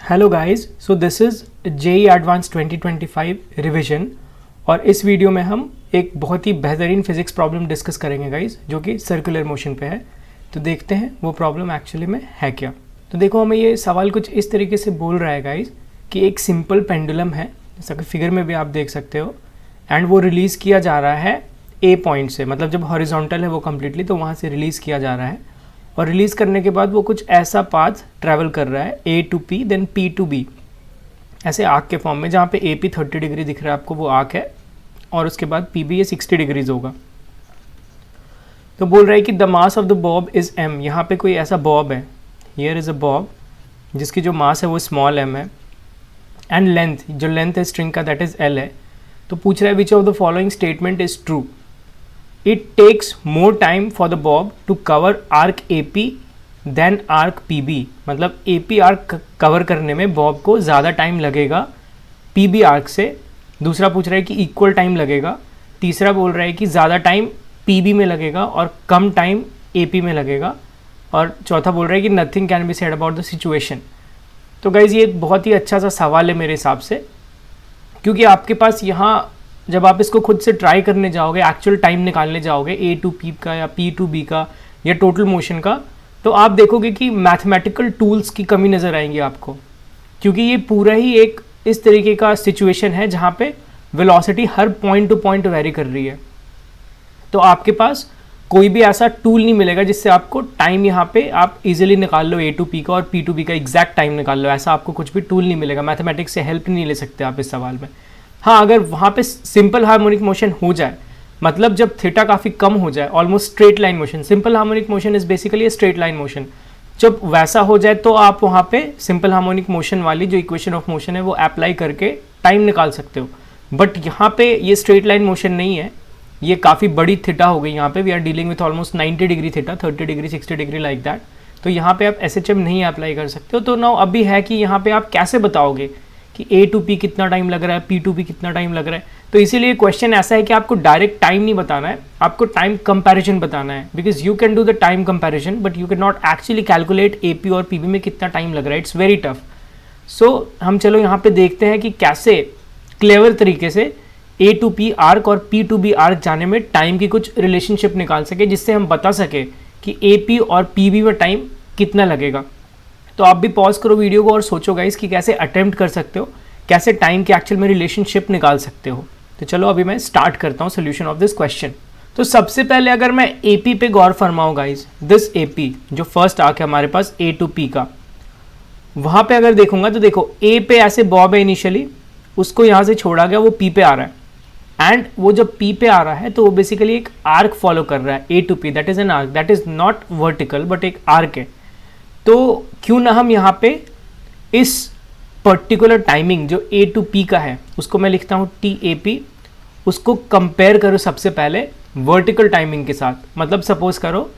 Hello guys, so this is JEE advance 2025 revision और इस video में हम एक बहुत ही बेहतरीन फिजिक्स प्रॉब्लम डिस्कस करेंगे गाइस, जो कि सर्कुलर मोशन पे है। तो देखते हैं वो प्रॉब्लम एक्चुअली में है क्या। तो देखो, हमें ये सवाल कुछ इस तरीके से बोल रहा है गाइस कि एक सिंपल पेंडुलम है, जैसा कि फिगर में भी आप देख सकते हो, एंड वो रिलीज़ किया जा रहा है ए पॉइंट से, मतलब जब हॉरिजॉन्टल है वो कम्प्लीटली, तो वहाँ से रिलीज़ किया जा रहा है। और रिलीज़ करने के बाद वो कुछ ऐसा पाथ ट्रैवल कर रहा है, A to P then P to B, ऐसे आर्क के फॉर्म में, जहाँ पे ए पी 30 डिग्री दिख रहा है आपको, वो आर्क है, और उसके बाद पी बी ये 60 डिग्रीज होगा। तो बोल रहा है कि the mass of the bob is M. यहाँ पे कोई ऐसा बॉब है, हियर इज़ अ बॉब, जिसकी जो मास है वो स्मॉल एम है, एंड लेंथ, जो लेंथ है स्ट्रिंग का, दैट इज़ एल है। तो पूछ रहा है which of the following statement is true. It takes more time for the bob to cover arc AP than arc PB। मतलब AP आर्क कवर करने में बॉब को ज़्यादा टाइम लगेगा PB आर्क से। दूसरा पूछ रहा है कि इक्वल टाइम लगेगा। तीसरा बोल रहा है कि ज़्यादा टाइम PB में लगेगा और कम टाइम AP में लगेगा। और चौथा बोल रहा है कि nothing can be said about the situation. तो गाइज़, ये एक बहुत ही अच्छा सा सवाल है मेरे हिसाब से, क्योंकि आपके पास यहाँ जब आप इसको खुद से ट्राई करने जाओगे, एक्चुअल टाइम निकालने जाओगे ए टू पी का या पी टू बी का या टोटल मोशन का, तो आप देखोगे कि मैथमेटिकल टूल्स की कमी नज़र आएंगी आपको, क्योंकि ये पूरा ही एक इस तरीके का सिचुएशन है जहाँ पे वेलोसिटी हर पॉइंट टू पॉइंट वेरी कर रही है। तो आपके पास कोई भी ऐसा टूल नहीं मिलेगा जिससे आपको टाइम यहाँ पे आप इजीली निकाल लो, ए टू पी का और पी टू बी का एग्जैक्ट टाइम निकाल लो। ऐसा आपको कुछ भी टूल नहीं मिलेगा, मैथमेटिक्स से हेल्प नहीं ले सकते आप इस सवाल में। हाँ, अगर वहाँ पे सिंपल हार्मोनिक मोशन हो जाए, मतलब जब थीटा काफ़ी कम हो जाए, almost straight line motion, simple harmonic motion is basically straight line motion, जब वैसा हो जाए तो आप वहाँ पे सिंपल हार्मोनिक मोशन वाली जो इक्वेशन ऑफ मोशन है वो अप्लाई करके टाइम निकाल सकते हो। बट यहाँ पे ये स्ट्रेट लाइन मोशन नहीं है, ये काफ़ी बड़ी थीटा हो गई। यहाँ पे we are dealing with almost 90 degree theta, 30 degree 60 degree like that. तो यहाँ पे आप SHM नहीं अप्लाई कर सकते हो। तो नाउ अभी है कि यहाँ पे आप कैसे बताओगे कि ए टू पी कितना टाइम लग रहा है, पी टू पी कितना टाइम लग रहा है। तो इसीलिए क्वेश्चन ऐसा है कि आपको डायरेक्ट टाइम नहीं बताना है, आपको टाइम कंपैरिजन बताना है, because you can do the time comparison but you can not actually calculate A P और पी बी में कितना टाइम लग रहा है। It's very tough. सो हम चलो यहाँ पे देखते हैं कि कैसे क्लेवर तरीके से ए टू पी आर्क और पी टू बी आर्क जाने में टाइम की कुछ रिलेशनशिप निकाल सके, जिससे हम बता सके कि ए पी और पी बी में टाइम कितना लगेगा। तो आप भी पॉज करो वीडियो को और सोचो गाइस कि कैसे अटेम्प्ट कर सकते हो, कैसे टाइम के एक्चुअल में रिलेशनशिप निकाल सकते हो। तो चलो अभी मैं स्टार्ट करता हूँ सोल्यूशन ऑफ दिस क्वेश्चन। तो सबसे पहले अगर मैं AP पे गौर फरमाऊँ गाइस, दिस AP जो फर्स्ट आर्क है हमारे पास A टू P का, वहाँ पे अगर देखूंगा तो देखो A पे ऐसे बॉब है इनिशियली, उसको यहाँ से छोड़ा गया, वो P पे आ रहा है, एंड वो जब P पे आ रहा है तो वो बेसिकली एक आर्क फॉलो कर रहा है, A to P, that is an arc, that is not vertical but एक आर्क है। तो क्यों ना हम यहाँ पे इस पर्टिकुलर टाइमिंग जो ए टू पी का है उसको मैं लिखता हूँ TAP, उसको कंपेयर करो सबसे पहले वर्टिकल टाइमिंग के साथ। मतलब सपोज करो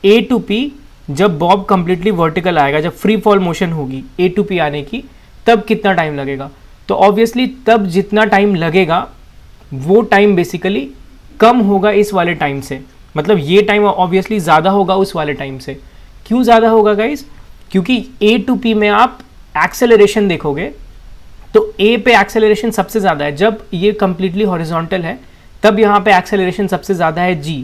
ए टू पी जब बॉब कंप्लीटली वर्टिकल आएगा, जब फ्री फॉल मोशन होगी ए टू पी आने की, तब कितना टाइम लगेगा। तो ऑब्वियसली तब जितना टाइम लगेगा वो टाइम बेसिकली कम होगा इस वाले टाइम से, मतलब ये टाइम ऑब्वियसली ज़्यादा होगा उस वाले टाइम से। क्यों ज़्यादा होगा गाइज? क्योंकि ए टू पी में आप एक्सेलरेशन देखोगे तो ए पे एक्सेलरेशन सबसे ज़्यादा है, जब ये कंप्लीटली हॉरिजॉन्टल है तब यहाँ पे एक्सेलरेशन सबसे ज़्यादा है G।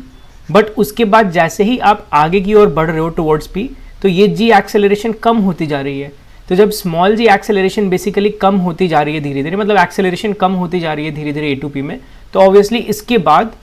बट उसके बाद जैसे ही आप आगे की ओर बढ़ रहे हो टुवर्ड्स P, तो ये G एक्सेलरेशन कम होती जा रही है। तो जब स्मॉल g एक्सेलरेशन बेसिकली कम होती जा रही है धीरे धीरे, मतलब एक्सेलरेशन कम होती जा रही है धीरे धीरे ए टू पी में, तो ऑब्वियसली इसके बाद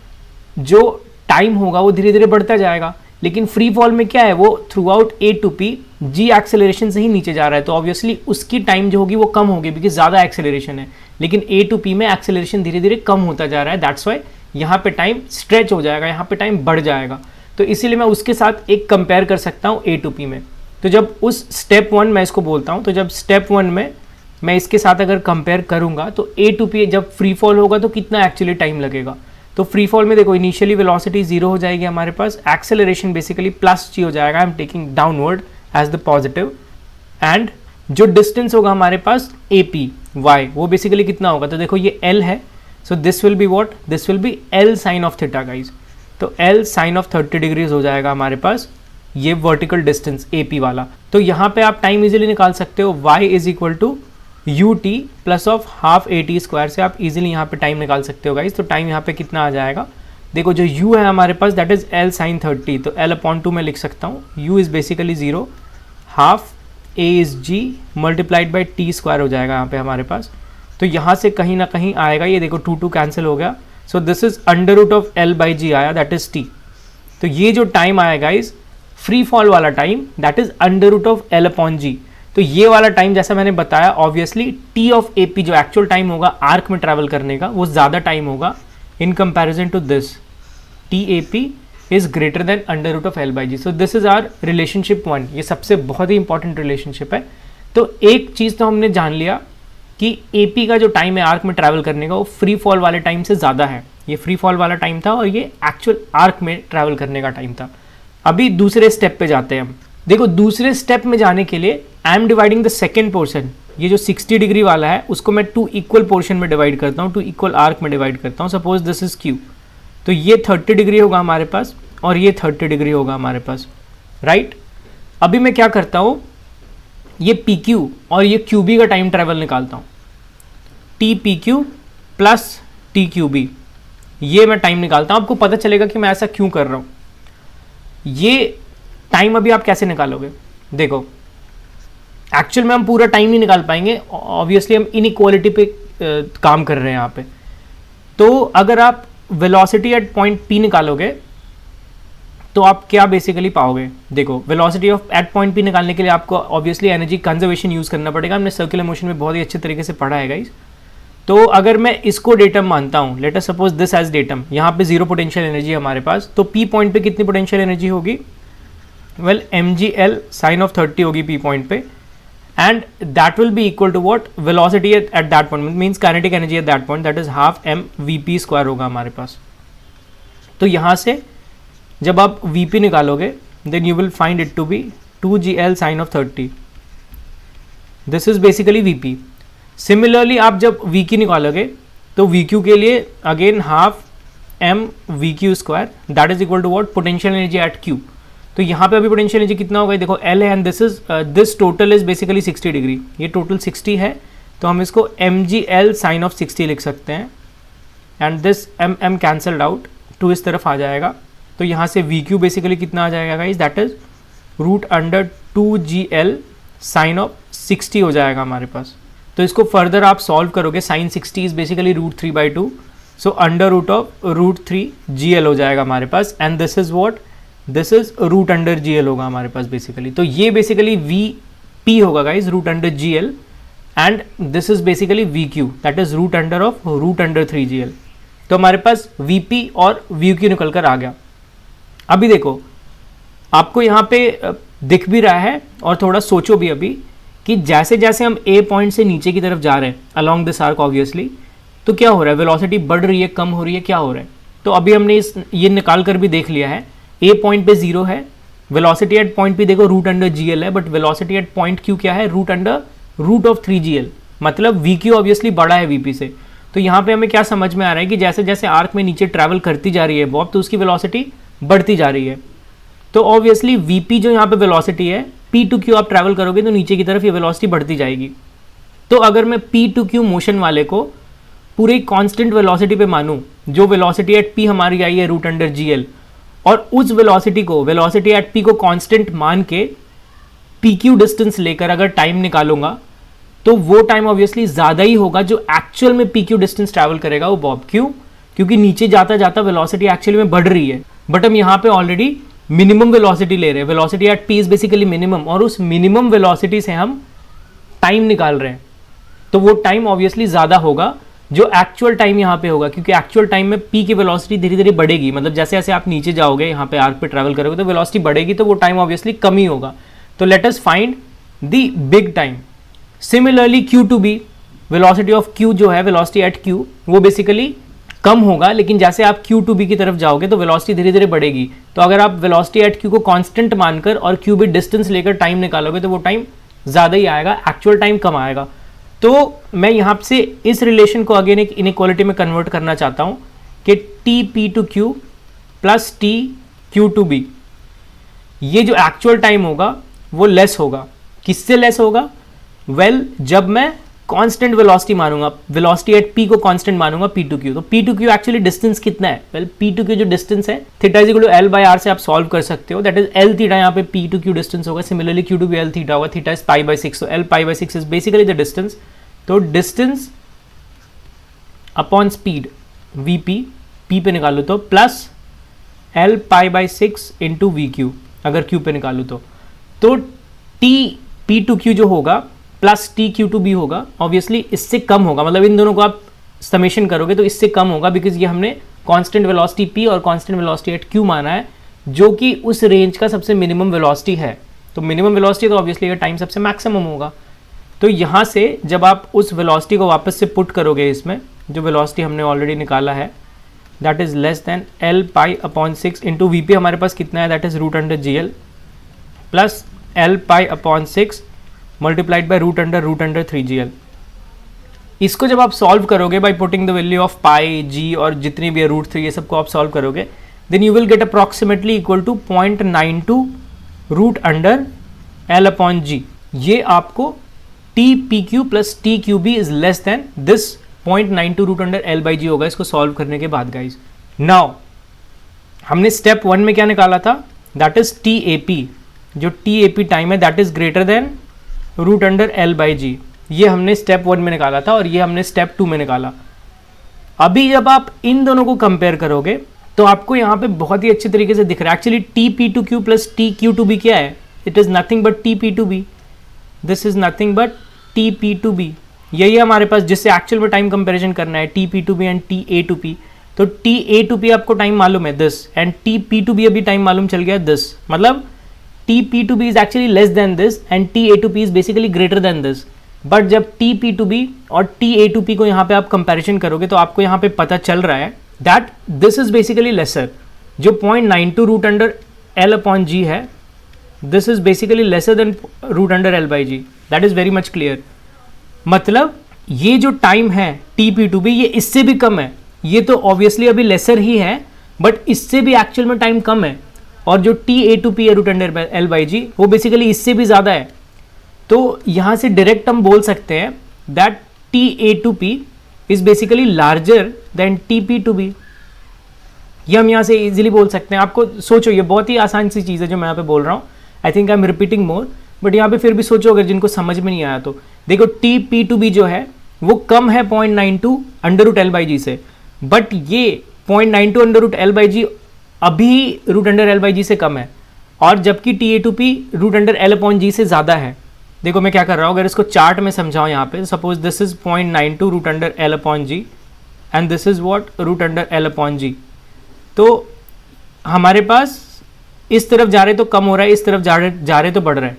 जो टाइम होगा वो धीरे धीरे बढ़ता जाएगा। लेकिन फ्री फॉल में क्या है, वो throughout A to P g acceleration से ही नीचे जा रहा है, तो ऑब्वियसली उसकी टाइम जो होगी वो कम होगी बिकॉज ज़्यादा एक्सेलरेशन है। लेकिन ए टू पी में एक्सेलरेशन धीरे धीरे कम होता जा रहा है, दैट्स वाई यहाँ पे टाइम स्ट्रेच हो जाएगा, यहाँ पे टाइम बढ़ जाएगा। तो इसीलिए मैं उसके साथ एक कंपेयर कर सकता हूँ ए टू पी में। तो जब उस स्टेप 1 मैं इसको बोलता हूँ, तो जब स्टेप 1 में मैं इसके साथ अगर कंपेयर करूँगा तो ए टू पी जब फ्री फॉल होगा तो कितना एक्चुअली टाइम लगेगा। तो फ्री फॉल में देखो इनिशियली वेलोसिटी 0 हो जाएगी हमारे पास, एक्सेलरेशन बेसिकली प्लस g हो जाएगा, I am taking downward as the positive, and जो डिस्टेंस होगा हमारे पास AP y, वो बेसिकली कितना होगा, तो देखो ये L है, so this will be what, this will be L sine of theta guys. तो L साइन ऑफ 30 डिग्रीज हो जाएगा हमारे पास ये वर्टिकल डिस्टेंस AP वाला। तो यहाँ पे आप टाइम इजीली निकाल सकते हो, y is equal to UT plus of half AT square से आप इजीली यहाँ पे टाइम निकाल सकते हो गाइज। तो टाइम यहाँ पे कितना आ जाएगा, देखो जो u है हमारे पास दैट इज L sin 30, तो L/2 मैं लिख सकता हूँ, u is basically 0, half a is g multiplied by t square हो जाएगा यहाँ पे हमारे पास। तो यहाँ से कहीं ना कहीं आएगा, ये देखो 2 कैंसिल हो गया, so this is under root of L/g आया दैट इज t। तो ये जो टाइम आएगा इस फ्री फॉल वाला time that is under root of L/g। तो ये वाला टाइम जैसा मैंने बताया ऑब्वियसली t ऑफ AP जो एक्चुअल टाइम होगा आर्क में ट्रैवल करने का वो ज़्यादा टाइम होगा in comparison to this, TAP is greater than under root of L/g। So this is our relationship 1, ये सबसे बहुत ही इंपॉर्टेंट रिलेशनशिप है। तो एक चीज़ तो हमने जान लिया कि AP का जो टाइम है आर्क में ट्रैवल करने का वो फ्री फॉल वाले टाइम से ज़्यादा है, ये फ्री फॉल वाला टाइम था और ये एक्चुअल आर्क में ट्रैवल करने का टाइम था। अभी दूसरे स्टेप पे जाते हैं हम। देखो दूसरे स्टेप में जाने के लिए I am dividing the second portion, ये जो 60 डिग्री वाला है उसको मैं 2 इक्वल पोर्शन में डिवाइड करता हूँ, 2 इक्वल आर्क में डिवाइड करता हूँ। सपोज दिस इज Q, तो ये 30 डिग्री होगा हमारे पास और ये 30 डिग्री होगा हमारे पास, राइट। अभी मैं क्या करता हूँ, ये PQ और ये QB का टाइम ट्रैवल निकालता हूँ, TPQ प्लस TQB, ये मैं टाइम निकालता हूँ। आपको पता चलेगा कि मैं ऐसा क्यों कर रहा हूँ। ये टाइम अभी आप कैसे निकालोगे, देखो एक्चुअल में हम पूरा टाइम नहीं निकाल पाएंगे, ऑब्वियसली हम इनइक्वालिटी पे काम कर रहे हैं यहाँ पे। तो अगर आप वेलोसिटी एट पॉइंट P निकालोगे तो आप क्या बेसिकली पाओगे, देखो velocity of at point P निकालने के लिए आपको ऑब्वियसली एनर्जी कंजर्वेशन यूज़ करना पड़ेगा, हमने सर्कुलर मोशन में बहुत ही अच्छे तरीके से पढ़ा है गाइस। तो अगर मैं इसको डेटम मानता हूँ, let us suppose this as datum, यहाँ पे 0 पोटेंशियल एनर्जी है हमारे पास, तो P पॉइंट पे कितनी पोटेंशियल एनर्जी होगी, वेल mgl साइन ऑफ 30 होगी P पॉइंट पे, and that will be equal to what, velocity at that point means kinetic energy at that point that is half mvp square होगा हमारे पास। तो यहाँ से जब आप Vp निकालोगे then you will find it to be 2gl sine of 30, this is basically Vp। Similarly आप जब VQ निकालोगे तो VQ के लिए again half mvq square that is equal to what, potential energy at Q। तो यहाँ पे अभी पोटेंशियल एनर्जी कितना होगा, देखो L है and this total is basically 60 degree, ये टोटल 60 है, तो हम इसको mgl साइन ऑफ 60 लिख सकते हैं and this m cancelled out, 2 इस तरफ आ जाएगा। तो यहाँ से VQ बेसिकली कितना आ जाएगा guys, that is root under 2gl sine of 60 हो जाएगा हमारे पास। तो इसको फर्दर आप सॉल्व करोगे, sine 60 is basically √3/2, so under root of √3gl हो जाएगा हमारे पास, and this is what, this is root under GL होगा हमारे पास बेसिकली। तो ये बेसिकली VP होगा guys, root under GL, and this is basically VQ that is root under of √3gl। तो हमारे पास VP और VQ निकल कर आ गया। अभी देखो आपको यहाँ पे दिख भी रहा है और थोड़ा सोचो भी अभी कि जैसे जैसे हम A पॉइंट से नीचे की तरफ जा रहे हैं अलॉन्ग दिस आर्क ऑब्वियसली, तो क्या हो रहा है, वेलोसिटी बढ़ रही है, कम हो रही है, क्या हो रहा है। तो अभी हमने ये निकाल कर भी देख लिया है, A पॉइंट पे 0 है, वेलोसिटी एट पॉइंट पे देखो रूट अंडर GL है, but velocity at point Q क्या है, रूट अंडर √3gl, मतलब VQ ऑब्वियसली बड़ा है VP से। तो यहाँ पे हमें क्या समझ में आ रहा है कि जैसे जैसे आर्क में नीचे ट्रैवल करती जा रही है बॉब, तो उसकी वेलोसिटी बढ़ती जा रही है। तो ऑब्वियसली VP जो यहाँ पे वेलोसिटी है, P to Q आप ट्रैवल करोगे तो नीचे की तरफ ये वेलोसिटी बढ़ती जाएगी। तो अगर मैं P to Q मोशन वाले को पूरे कांस्टेंट वेलोसिटी पे मानूं, जो वेलोसिटी एट P हमारी आई है रूट अंडर GL, और उस वेलोसिटी को, वेलोसिटी एट P को कांस्टेंट मान के PQ डिस्टेंस लेकर अगर टाइम निकालूंगा तो वो टाइम ऑब्वियसली ज़्यादा ही होगा जो एक्चुअल में PQ डिस्टेंस ट्रैवल करेगा वो बॉब। क्यों? क्योंकि नीचे जाता जाता वेलोसिटी एक्चुअली में बढ़ रही है, बट हम यहाँ पे ऑलरेडी मिनिमम वेलोसिटी ले रहे हैं, velocity at P is basically minimum, और उस मिनिमम वेलोसिटी से हम टाइम निकाल रहे हैं, तो वो टाइम ऑब्वियसली ज़्यादा होगा जो एक्चुअल टाइम यहाँ पे होगा, क्योंकि एक्चुअल टाइम में P की वेलोसिटी धीरे धीरे बढ़ेगी, मतलब जैसे जैसे आप नीचे जाओगे यहाँ पे आर्क पे ट्रैवल करोगे तो वेलोसिटी बढ़ेगी, तो वो टाइम ऑब्वियसली कम ही होगा। तो let us find the big time. Similarly Q to B, velocity of Q जो है, वेलोसिटी एट Q वो बेसिकली कम होगा, लेकिन जैसे आप Q टू B की तरफ जाओगे तो वेलोसिटी धीरे धीरे बढ़ेगी। तो अगर आप वेलोसिटी एट Q को कांस्टेंट मानकर और QB डिस्टेंस लेकर टाइम निकालोगे तो वो टाइम ज़्यादा ही आएगा, एक्चुअल टाइम कम आएगा। तो मैं यहाँ से इस रिलेशन को अगेन एक इनइक्वालिटी में कन्वर्ट करना चाहता हूँ कि TP to Q plus TQ to B, ये जो एक्चुअल टाइम होगा वो लेस होगा। किससे लेस होगा? जब मैं कांस्टेंट वेलोसिटी मानूंगा, वेलोसिटी एट पी को कांस्टेंट मानूंगा पी टू क्यू। तो P to Q actually distance कितना है? पी टू क्यू जो डिस्टेंस है theta is equal to L by R से आप सॉल्व कर सकते हो। दैट इज एल थीटा यहाँ पे पी टू क्यू डिस्टेंस होगा। Similarly Q to B L theta होगा। थीटा इज पाई बाय 6, तो L pi by 6 is basically the distance. तो distance upon speed VP, P पे निकालो तो plus L pi by 6 into V Q, अगर Q पे निकालू तो टी पी टू क्यू जो होगा plus T Q to B होगा। ऑब्वियसली इससे कम होगा, मतलब इन दोनों को आप समेशन करोगे तो इससे कम होगा, बिकॉज ये हमने कांस्टेंट वेलोसिटी पी और कांस्टेंट वेलोसिटी एट क्यू माना है, जो कि उस रेंज का सबसे मिनिमम वेलोसिटी है। तो मिनिमम वेलोसिटी तो ऑब्वियसली टाइम सबसे मैक्सिमम होगा। तो यहाँ से जब आप उस वेलोसिटी को वापस से पुट करोगे, इसमें जो वेलोसिटी हमने ऑलरेडी निकाला है that is less than L pi upon 6 into V P हमारे पास कितना है, that is root under G L plus L pi upon 6 multiplied by root under 3 G L. इसको जब आप सॉल्व करोगे by putting the value of pi G और जितनी भी है रूट 3, ये सबको आप सॉल्व करोगे, then you will get approximately equal to 0.92 root under L upon G. ये आपको T P Q plus T Q B is less than this 0.92 root under L by G होगा इसको सॉल्व करने के बाद गाइज। नाउ हमने step 1 में क्या निकाला था, that is T A P. जो टी ए पी टाइम है that is greater than root under L by G, ये हमने स्टेप 1 में निकाला था और ये हमने स्टेप 2 में निकाला। अभी जब आप इन दोनों को कंपेयर करोगे तो आपको यहाँ पे बहुत ही अच्छे तरीके से दिख रहा है actually T P to Q plus T Q to B क्या है, it is nothing but T P to B. This is nothing but T P to B. यही है हमारे पास जिससे एक्चुअल में टाइम कंपेरिजन करना है, T P to B and T A to P. तो टी ए टू पी आपको time मालूम है this, and T P to B अभी टाइम मालूम चल गया दिस, मतलब T P to B is actually less than this and T A to P is basically greater than this. But जब T P to B और T A to P को यहाँ पे आप कंपेरिजन करोगे तो आपको यहाँ पे पता चल रहा है that this is basically lesser. जो 0.92 root under L upon g है, this is basically lesser than root under L by g. That is very much clear. मतलब ये जो टाइम है टी पी टू बी ये इससे भी कम है। ये तो ऑब्वियसली अभी लेसर ही है बट इससे भी एक्चुअल में टाइम कम है। और जो टी ए टू पी है रूट अंडर एल बाई जी वो बेसिकली इससे भी ज़्यादा है। तो यहाँ से डायरेक्ट हम बोल सकते हैं that T A to P is basically larger than T P to B. ये हम यहाँ से इजीली बोल सकते हैं। आपको सोचो, ये बहुत ही आसान सी चीज़ है जो मैं यहाँ पे बोल रहा हूँ। I think I am repeating more, but यहाँ पे फिर भी सोचो अगर जिनको समझ में नहीं आया तो देखो टी पी टू बी जो है वो कम है 0.92 under root L by G से, बट ये 0.92 under root L by G अभी root under L by G से कम है, और जबकि T A to P root under L upon G से ज़्यादा है। देखो मैं क्या कर रहा हूँ, अगर इसको चार्ट में समझाऊँ यहाँ पे, suppose this is 0.92 root under L upon G and this is what root under L upon G. तो हमारे पास इस तरफ जा रहे तो कम हो रहा है, इस तरफ जा रहे तो बढ़ रहा है।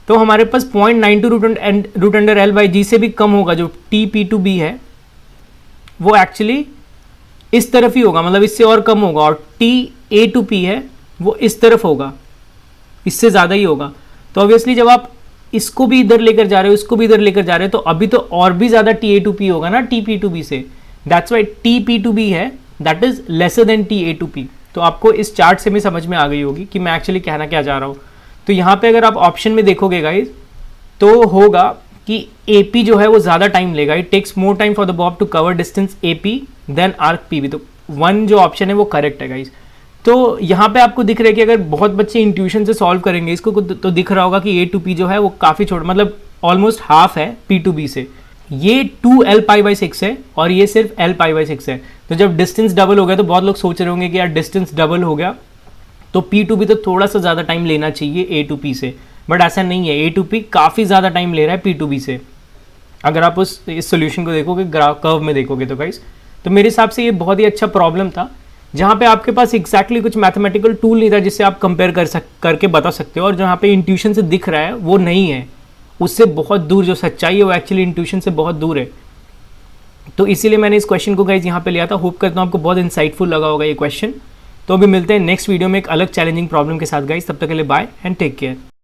तो हमारे पास 0.92 root under L by G से भी कम होगा। जो टी पी टू बी है वो एक्चुअली इस तरफ ही होगा, मतलब इससे और कम होगा, और टी ए टू पी है वो इस तरफ होगा, इससे ज़्यादा ही होगा। तो ऑब्वियसली जब आप इसको भी इधर लेकर जा रहे हो, इसको भी इधर लेकर जा रहे हो, तो अभी तो और भी ज़्यादा टी ए टू पी होगा ना टी पी टू बी से। That's why T P to B है that is lesser than T A to P. तो आपको इस चार्ट से भी समझ में आ गई होगी कि मैं एक्चुअली कहना क्या चाह रहा हूँ। तो यहाँ पे अगर आप ऑप्शन में देखोगे गाइज तो होगा कि ए पी जो है वो ज़्यादा टाइम लेगा। It takes more time for the bob to cover distance A P than arc P B. तो 1 जो ऑप्शन है वो करेक्ट है गाइज। तो यहाँ पे आपको दिख रहा है कि अगर बहुत बच्चे इंट्यूशन से सॉल्व करेंगे इसको तो दिख रहा होगा कि ए टू पी जो है वो काफ़ी छोटा, मतलब ऑलमोस्ट हाफ है पी टू बी से। ये 2 एल पाई बाई 6 है और ये सिर्फ एल पाई बाई 6 है। तो जब डिस्टेंस डबल हो गया तो बहुत लोग सोच रहे होंगे कि यार डिस्टेंस डबल हो गया तो पी टू बी तो थोड़ा सा ज़्यादा टाइम लेना चाहिए ए टू पी से, बट ऐसा नहीं है। ए टू पी काफ़ी ज़्यादा टाइम ले रहा है पी टू बी से, अगर आप इस सोल्यूशन को देखोगे कर्व में देखोगे तो गाइस। तो मेरे हिसाब से ये बहुत ही अच्छा प्रॉब्लम था जहाँ पे आपके पास एग्जैक्टली कुछ मैथमेटिकल टूल नहीं था जिससे आप कंपेयर करके बता सकते हो, और जहाँ पे इंट्यूशन से दिख रहा है वो नहीं है, उससे बहुत दूर जो सच्चाई है वो एक्चुअली इंट्यूशन से बहुत दूर है। तो इसीलिए मैंने इस क्वेश्चन को गाइस यहाँ पे लिया था। होप करता हूँ आपको बहुत इंसाइटफुल लगा होगा ये क्वेश्चन। तो अभी मिलते हैं नेक्स्ट वीडियो में एक अलग चैलेंजिंग प्रॉब्लम के साथ गाइस। तब तक के लिए बाय एंड टेक केयर।